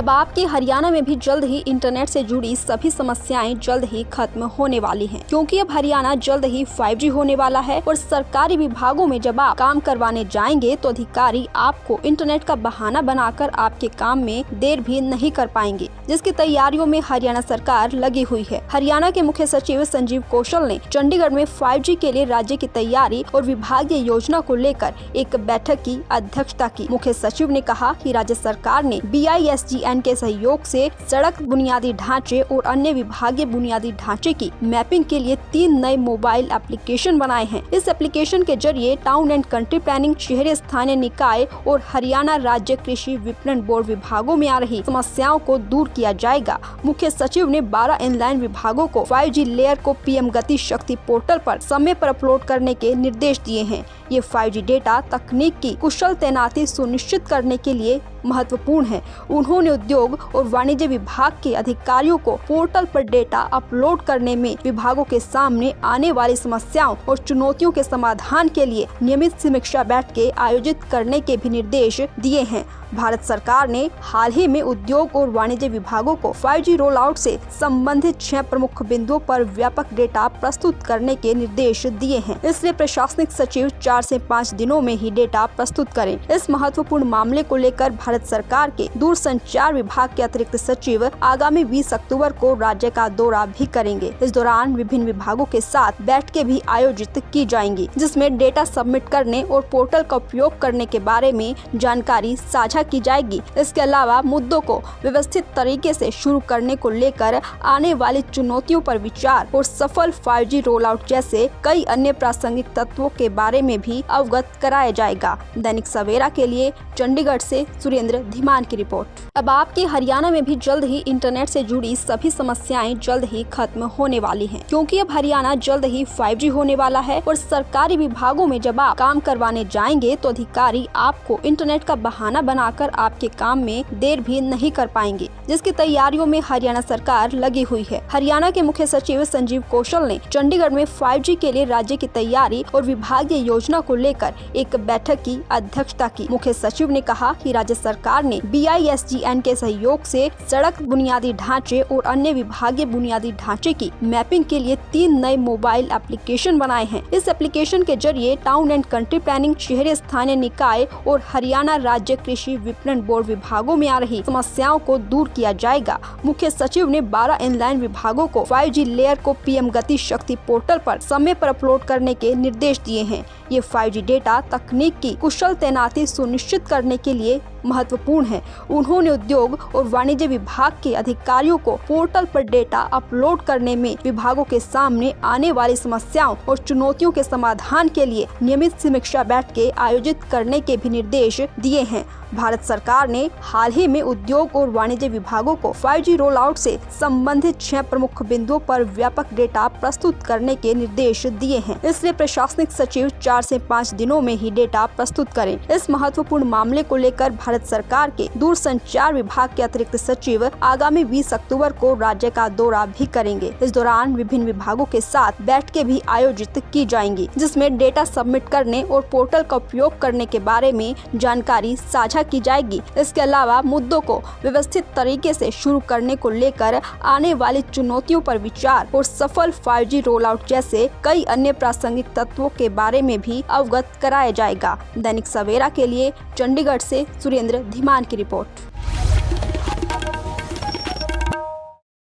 अब आपके हरियाणा में भी जल्द ही इंटरनेट से जुड़ी सभी समस्याएं जल्द ही खत्म होने वाली हैं, क्योंकि अब हरियाणा जल्द ही 5G होने वाला है और सरकारी विभागों में जब आप काम करवाने जाएंगे तो अधिकारी आपको इंटरनेट का बहाना बनाकर आपके काम में देर भी नहीं कर पाएंगे, जिसकी तैयारियों में हरियाणा सरकार लगी हुई है। हरियाणा के मुख्य सचिव संजीव कौशल ने चंडीगढ़ में 5G के लिए राज्य की तैयारी और विभागीय योजना को लेकर एक बैठक की अध्यक्षता की। मुख्य सचिव ने कहा कि राज्य सरकार ने BISGN के सहयोग से सड़क बुनियादी ढांचे और अन्य विभागीय बुनियादी ढांचे की मैपिंग के लिए 3 नए मोबाइल एप्लीकेशन बनाए हैं। इस एप्लीकेशन के जरिए टाउन एंड कंट्री प्लानिंग, शहरी स्थानीय निकाय और हरियाणा राज्य कृषि विपणन बोर्ड विभागों में आ रही समस्याओं को दूर किया जाएगा। मुख्य सचिव ने 12 इनलाइन विभागों को 5G लेयर को PM गति शक्ति पोर्टल पर समय पर अपलोड करने के निर्देश दिए हैं। ये 5G डेटा तकनीक की कुशल तैनाती सुनिश्चित करने के लिए महत्वपूर्ण है। उन्होंने उद्योग और वाणिज्य विभाग के अधिकारियों को पोर्टल पर डेटा अपलोड करने में विभागों के सामने आने वाली समस्याओं और चुनौतियों के समाधान के लिए नियमित समीक्षा बैठकें आयोजित करने के भी निर्देश दिए हैं। भारत सरकार ने हाल ही में उद्योग और वाणिज्य विभागों को 5G रोल आउट से संबंधित 6 प्रमुख बिंदुओं पर व्यापक डेटा प्रस्तुत करने के निर्देश दिए हैं। इसलिए प्रशासनिक सचिव 4 से 5 दिनों में ही डेटा प्रस्तुत करें। इस महत्वपूर्ण मामले को लेकर भारत सरकार के दूरसंचार विभाग के अतिरिक्त सचिव आगामी 20 अक्टूबर को राज्य का दौरा भी करेंगे। इस दौरान विभिन्न विभागों के साथ बैठकें भी आयोजित की जाएंगी, जिसमें डेटा सबमिट करने और पोर्टल का उपयोग करने के बारे में जानकारी साझा की जाएगी। इसके अलावा मुद्दों को व्यवस्थित तरीके से शुरू करने को लेकर आने वाली चुनौतियों पर विचार और सफल 5G रोल आउट जैसे कई अन्य प्रासंगिक तत्वों के बारे में भी अवगत कराया जाएगा। दैनिक सवेरा के लिए चंडीगढ़ से सुरेंद्र धीमान की रिपोर्ट। अब आपके हरियाणा में भी जल्द ही इंटरनेट से जुड़ी सभी समस्याएं जल्द ही खत्म होने वाली हैं, क्योंकि अब हरियाणा जल्द ही 5G होने वाला है और सरकारी विभागों में जब आप काम करवाने जाएंगे तो अधिकारी आपको इंटरनेट का बहाना बनाकर आपके काम में देर भी नहीं कर पाएंगे, जिसकी तैयारियों में हरियाणा सरकार लगी हुई है। हरियाणा के मुख्य सचिव संजीव कौशल ने चंडीगढ़ में 5G के लिए राज्य की तैयारी और विभागीय योजना को लेकर एक बैठक की अध्यक्षता की। मुख्य सचिव ने कहा कि राज्य सरकार ने BISGN के सहयोग से सड़क बुनियादी ढांचे और अन्य विभागीय बुनियादी ढांचे की मैपिंग के लिए 3 नए मोबाइल एप्लीकेशन बनाए हैं। इस एप्लीकेशन के जरिए टाउन एंड कंट्री प्लानिंग, शहरी स्थानीय निकाय और हरियाणा राज्य कृषि विपणन बोर्ड विभागों में आ रही समस्याओं को दूर किया जाएगा। मुख्य सचिव ने 12 इनलाइन विभागों को 5G लेयर को PM गति शक्ति पोर्टल पर समय पर अपलोड करने के निर्देश दिए हैं। ये 5G डेटा तकनीक की कुशल तैनाती सुनिश्चित करने के लिए महत्वपूर्ण है। उन्होंने उद्योग और वाणिज्य विभाग के अधिकारियों को पोर्टल पर डेटा अपलोड करने में विभागों के सामने आने वाली समस्याओं और चुनौतियों के समाधान के लिए नियमित समीक्षा बैठकें आयोजित करने के भी निर्देश दिए हैं। भारत सरकार ने हाल ही में उद्योग और वाणिज्य विभागों को 5G रोल आउट से संबंधित 6 प्रमुख बिंदुओं पर व्यापक डेटा प्रस्तुत करने के निर्देश दिए हैं। इसलिए प्रशासनिक सचिव 4 से 5 दिनों में ही डेटा प्रस्तुत करें। इस महत्वपूर्ण मामले को लेकर भारत सरकार के दूरसंचार विभाग के अतिरिक्त सचिव आगामी 20 अक्टूबर को राज्य का दौरा भी करेंगे। इस दौरान विभिन्न विभागों के साथ बैठकें भी आयोजित की जाएंगी, जिसमें डेटा सबमिट करने और पोर्टल का उपयोग करने के बारे में जानकारी साझा की जाएगी। इसके अलावा मुद्दों को व्यवस्थित तरीके से शुरू करने को लेकर आने वाली चुनौतियों पर विचार और सफल 5G रोल आउट जैसे कई अन्य प्रासंगिक तत्वों के बारे में भी अवगत कराया जाएगा। दैनिक सवेरा के लिए चंडीगढ़ से सुरेंद्र धीमान की रिपोर्ट।